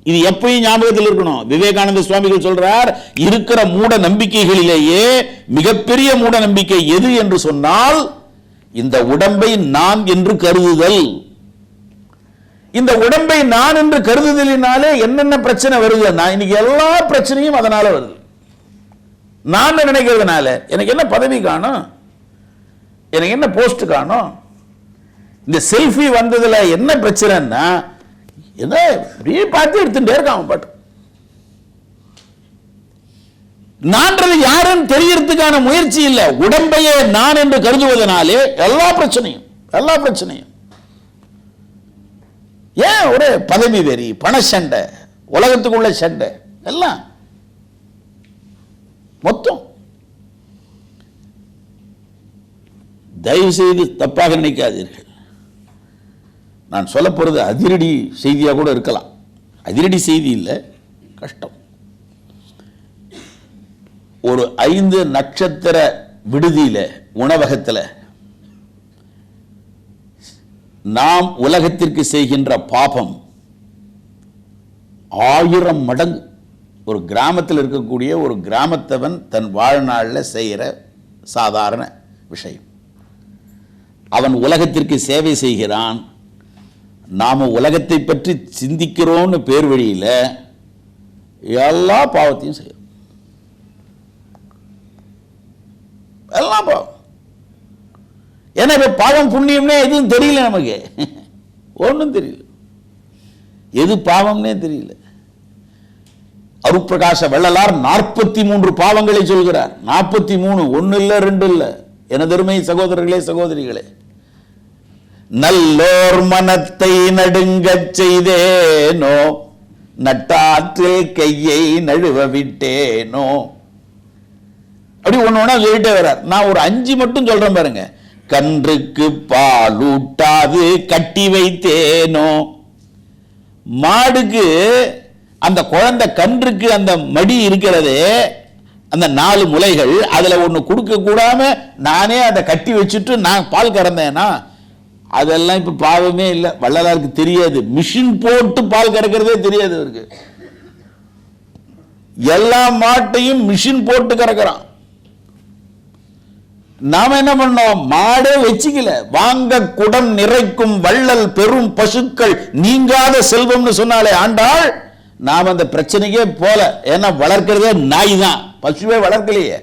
இது எப்பயும் ஞாபகத்தில் இருக்கணும். விவேகானந்த சுவாமிகள் சொல்றார், இருக்கிற மூட நம்பிக்கைகளிலேயே மிகப்பெரிய மூட நம்பிக்கை எது என்று சொன்னால் இந்த உடம்பை நான் என்று கருதுதல். இந்த உடம்பை நான் என்று கருதுதலினாலே என்னென்ன பிரச்சனை வருதுன்னா, இன்னைக்கு எல்லா பிரச்சனையும் அதனால வருது. நான் நினைக்கிறதுனால எனக்கு என்ன பதவி காணும், எனக்கு என்ன போஸ்ட் காணும். இந்த செல்ஃபி வந்ததுல என்ன பிரச்சனைன்னா, என்ன பார்த்து எடுத்துட்டே இருக்கான் பாட்டு. நான்றது யாருன்னு தெரியறதுக்கான முயற்சி இல்லை. உடம்பையே நான் என்று கருதுவதனாலே எல்லா பிரச்சனையும். ஏன் ஒரு பதவி வெறி, பண சண்டை, உலகத்துக்குள்ள சண்டை எல்லாம் மொத்தம். தயவு செய்து தப்பாக நினைக்காதீர்கள். நான் சொல்ல போறது அதிரடி செய்தியா கூட இருக்கலாம். அதிரடி செய்தி இல்லை, கஷ்டம். ஒரு 5 நட்சத்திர விடுதியில, உணவகத்தில் நாம் உலகத்திற்கு செய்கின்ற பாபம் 1000 மடங்கு ஒரு கிராமத்தில் இருக்கக்கூடிய ஒரு கிராமத்தவன் தன் வாழ்நாளில் செய்கிற சாதாரண விஷயம். அவன் உலகத்திற்கு சேவை செய்கிறான். நாம உலகத்தை பற்றி சிந்திக்கிறோம்னு பேர் வழியில் எல்லா பாவத்தையும் செய்யும். எல்லாம் பாவம். ஏன்னா இப்ப பாவம் புண்ணியம்னே எதுவும் தெரியல, நமக்கு ஒன்றும் தெரியல, எது பாவம்னே தெரியல. அருட்பிரகாச வள்ளலார் 43 பாவங்களை சொல்கிறார். 43, 1 இல்லை 2 இல்லை. எனதருமை சகோதரர்களே சகோதரிகளே, நல்லோர் மனத்தை நடுங்கச் செய்தேனோ, நட்டாற்றில் கையை நழுவ விட்டேனோ. அப்படி ஒண்ணு சொல்லிட்டே வர்றார். நான் ஒரு 5 மட்டும் சொல்றேன் பாருங்க. கன்றுக்கு பால் ஊட்டாது கட்டி வைத்தேனோ. மாடுக்கு அந்த குழந்தை கன்றுக்கு அந்த மடி இருக்கிறதே, அந்த 4 முலைகள், அதுல ஒண்ணு கொடுக்க கூடாம நானே அதை கட்டி வச்சுட்டு நான் பால் கறந்தேனா, அதெல்லாம் இப்ப பாவமே இல்லை. வள்ளலாருக்கு தெரியாது. மிஷின் போட்டு பால் கறக்கிறதே தெரியாது அவருக்கு. எல்லா மாட்டையும் மிஷின் போட்டு கறக்கிறான். நாம என்ன பண்ணோம்? மாடே வச்சுக்கல. வாங்க குடம் நிறைக்கும் வள்ளல் பெரும் பசுக்கள் நீங்காத செல்வம்னு சொன்னாலே ஆண்டாள், நாம் அந்த பிரச்சனைக்கே போல. ஏன்னா வளர்க்கிறதே நாய் தான், பசுவே வளர்க்கலையே.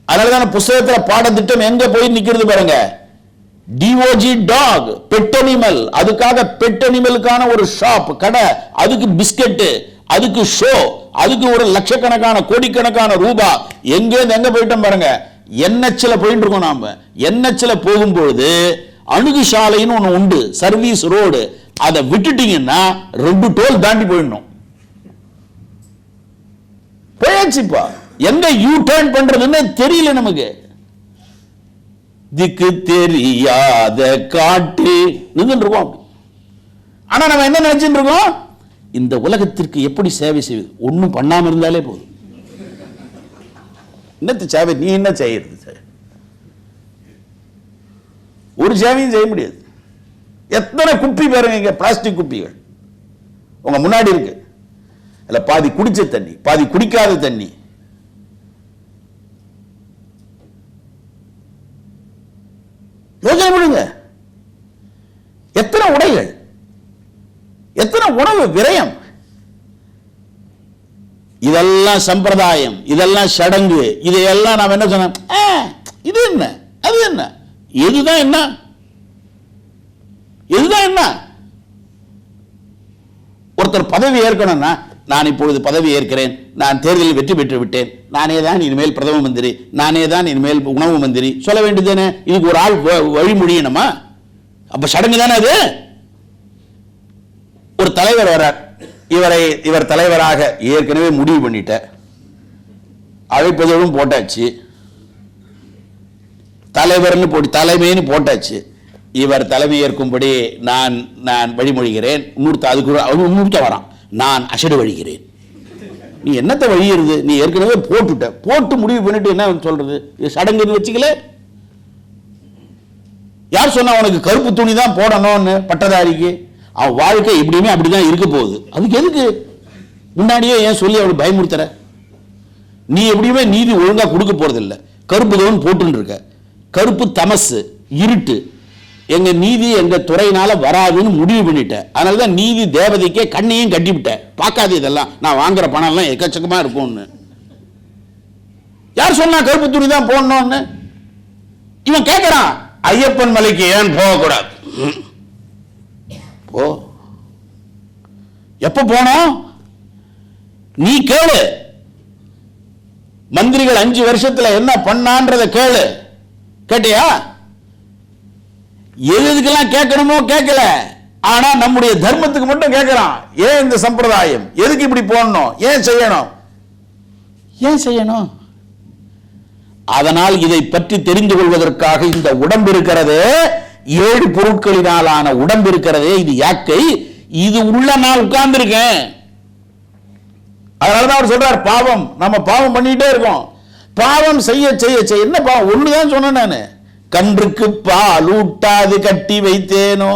அதனாலதான புத்தகத்தில் பாடத்திட்டம் எங்க போய் நிக்கிறது பாருங்க. DOG talk, pet animal. அதுக்காக பெட் அனிமலுக்கான ஒரு ஷாப், கடை, அதுக்கு பிஸ்கெட், அதுக்கு ஷோ, அதுக்கு ஒரு லட்சக்கணக்கான கோடிக்கணக்கான ரூபாய். எங்க போயிட்டோம் பாருங்க. என்எச்ல போயிட்டு இருக்கோம் நாம. என்எச்ல போகும்போது அணுகுசாலைன்னு ஒண்ணு உண்டு, சர்வீஸ் ரோடு. அதை விட்டுட்டீங்கன்னா 2 டோல் தாண்டி போயிடணும். போயாச்சுப்பா. எங்க யூ டர்ன் பண்றதுன்னு தெரியல நமக்கு. திக்கு தெரியாத காட்டு இருக்கோம். ஆனா நம்ம என்ன நினைச்சுட்டு இருக்கோம்? இந்த உலகத்திற்கு எப்படி சேவை செய்வது? ஒன்னும் பண்ணாம இருந்தாலே போதும். என்னத்து சேவை? நீ என்ன செய்யறது? ஒரு சேவையும் செய்ய முடியாது. எத்தனை குப்பி பாருங்க இங்க, பிளாஸ்டிக் குப்பிகள் உங்க முன்னாடி இருக்கு. இல்ல பாதி குடிச்ச தண்ணி, பாதி குடிக்காத தண்ணி. யோசனை பண்ணுங்க. எத்தனை உடைகள், எத்தனை உணவு விரயம். இதெல்லாம் சம்பிரதாயம், இதெல்லாம் சடங்கு. இதையெல்லாம் நாம் என்ன சொன்னோம்? இது என்ன, அது என்ன, எதுதான் என்ன, எதுதான் என்ன. ஒருத்தர் பதவி ஏற்கணும்னா, நான் இப்பொழுது பதவி ஏற்கிறேன், நான் தேர்தலில் வெற்றி பெற்று விட்டேன், நானே தான் இனிமேல் பிரதம மந்திரி, நானே தான் இனிமேல் உணவு மந்திரி சொல்ல வேண்டியதுதானே? இதுக்கு ஒரு ஆள் வழிமொழியணுமா? அப்ப சடங்கு தானே அது. ஒரு தலைவர் வரார், இவர் தலைவராக ஏற்கனவே முடிவு பண்ணிட்ட, அழைப்பதும் போட்டாச்சு, தலைவர்னு போட்டு தலைமைன்னு போட்டாச்சு. இவர் தலைமை ஏற்கும்படி நான் வழிமொழிகிறேன். இன்னொருத்த வரான், நான் அசடு வழிகிறேன். நீ என்னத்தை வழியிறது? நீ ஏற்கனவே போட்டு முடிவு பண்ணிட்டு என்ன சொல்றது? சடங்குன்னு வச்சுக்கல. யார் சொன்னா உனக்கு கருப்பு துணி தான் போடணும்னு? பட்டதாரிக்கு அவன் வாழ்க்கை எப்படியுமே அப்படிதான் இருக்க போகுது. அதுக்கு எதுக்கு முன்னாடியே ஏன் சொல்லி அவளை பயமுறுத்துற? நீ எப்படியுமே நீதி ஒழுங்கா கொடுக்க போறது இல்லை. கருப்பு கவுன் போட்டுன்னு இருக்க, கருப்பு தமசு இருட்டு, எங்க நீதி எங்க துறையினால வராதுன்னு முடிவு பண்ணிட்டேன். அதனாலதான் நீதி தேவதைக்கே கண்ணையும் கட்டிவிட்டேன். பார்க்காது இதெல்லாம் நான் வாங்குற பணம் எல்லாம் எக்கச்சக்கமா இருக்கும்னு. யார் சொன்னா கருப்பு துணி தான் போடணும்னு? இவன் கேட்கிறான், ஐயப்பன் மலைக்கு ஏன் போகக்கூடாது? போ. எப்ப போனோம் நீ கேளு. மந்திரிகள் 5 வருஷத்துல என்ன பண்ணான்றத கேளு. கேட்டியா? எதுக்கெல்லாம் கேட்கணுமோ கேட்கல. ஆனா நம்முடைய தர்மத்துக்கு மட்டும் கேட்கிறான். ஏன் இந்த சம்பிரதாயம்? எதுக்கு இப்படி போடணும்? ஏன் செய்யணும்? ஏன் செய்யணும்? அதனால் இதை பற்றி தெரிந்து கொள்வதற்காக இந்த உடம்பு இருக்கிறது, 7 பொருட்களினாலான உடம்பு இருக்கிறதே, இது யாக்கை, இது உள்ள நான் உட்கார்ந்து இருக்கேன். அதனாலதான் அவர் சொல்றார், பாவம் நம்ம பாவம் பண்ணிட்டே இருக்கோம். பாவம் செய்ய செய்ய செய்ய என்ன பாவம்? ஒண்ணுதான் சொன்னேன் நானு, கன்றுக்கு பால் ஊட்டாது கட்டி வைத்தேனோ.